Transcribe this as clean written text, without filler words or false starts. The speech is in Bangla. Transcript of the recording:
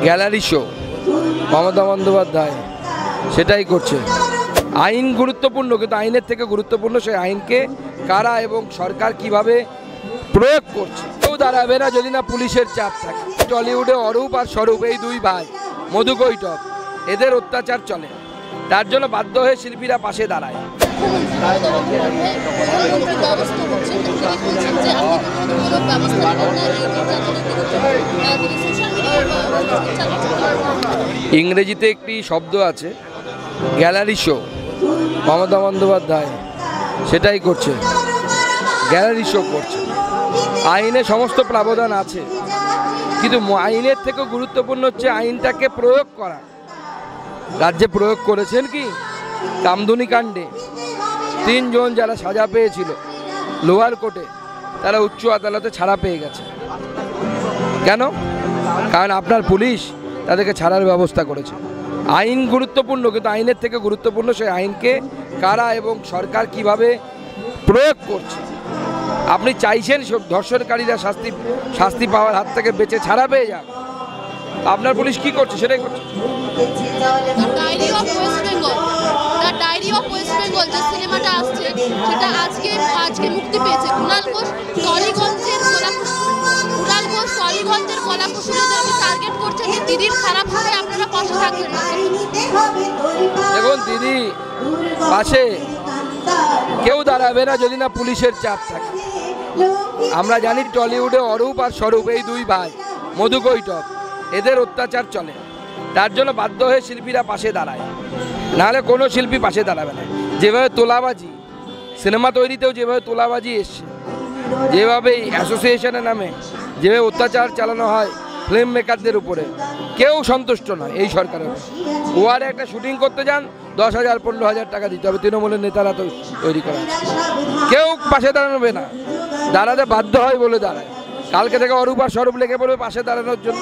গ্যালারি শো মমতা বন্দ্যোপাধ্যায় সেটাই করছে। আইন গুরুত্বপূর্ণ, কিন্তু আইনের থেকে গুরুত্বপূর্ণ সেই আইনকে কারা এবং সরকার কিভাবে প্রয়োগ করছে। কেউ দাঁড়াবে না যদি না পুলিশের চাপ থাকে। টলিউডে অরূপ আর স্বরূপ এই দুই ভাই মধু কৈটব, এদের অত্যাচার চলে, তার জন্য বাধ্য হয়ে শিল্পীরা পাশে দাঁড়ায়। ইংরেজিতে একটি শব্দ আছে গ্যালারি শো, মমতা বন্দ্যোপাধ্যায় সেটাই করছে, গ্যালারি শো করছে। আইনে সমস্ত প্রাবধান আছে, কিন্তু আইনের থেকে গুরুত্বপূর্ণ হচ্ছে আইনটাকে প্রয়োগ করা। রাজ্যে প্রয়োগ করেছেন কি? কামদুনি কাণ্ডে 3 জন যারা সাজা পেয়েছিল লোয়ার কোর্টে, তারা উচ্চ আদালতে ছাড়া পেয়ে গেছে। কেন? কারণ আপনার পুলিশ তাদেরকে ছাড়ার ব্যবস্থা করেছে। আইন গুরুত্বপূর্ণ, কিন্তু আইনের থেকে গুরুত্বপূর্ণ সেই আইনকে কারা এবং সরকার কিভাবে প্রয়োগ করছে। আপনি চাইছেন ধর্ষণকারীরা শাস্তি পাওয়ার হাত থেকে বেঁচে ছাড়া পেয়ে যাক, আপনার পুলিশ কি করছে সেটাই করছে। ডায়েরি অফ ওয়েস্ট বেঙ্গল যে সিনেমাটা আসছে সেটা আজকে মুক্তি পেয়েছে। কুণাল ঘোষ টলিগঞ্জের কলাকুশলীদেরকে টার্গেট করছে যে দিদির খারাপ হবে, আপনারা পাশে থাকবেন না। দেখুন, দিদি পাশে কেউ দাঁড়াবে না যদি না পুলিশের চাপ থাকে। আমরা জানি টলিউডে অরূপ আর স্বরূপ এই দুই ভাই মধু কৈটব, এদের অত্যাচার চলে, তার জন্য বাধ্য হয়ে শিল্পীরা পাশে দাঁড়ায়, নাহলে কোনো শিল্পী পাশে দাঁড়াবে না। যেভাবে তোলাবাজি সিনেমা তৈরিতেও যেভাবে তোলাবাজি এসছে, যেভাবে অ্যাসোসিয়েশনের নামে যেভাবে অত্যাচার চালানো হয় ফিল্ম মেকারদের উপরে, কেউ সন্তুষ্ট নয় এই সরকারের। ওয়ারে একটা শুটিং করতে যান 10,000-15,000 টাকা দিতে হবে, তৃণমূলের নেতারা তো তৈরি করা, কেউ পাশে দাঁড়াবে না, দাঁড়াতে বাধ্য হয় বলে দাঁড়ায়। কালকে থেকে অরূপ আর স্বরূপ লেগে পড়বে পাশে দাঁড়ানোর জন্য।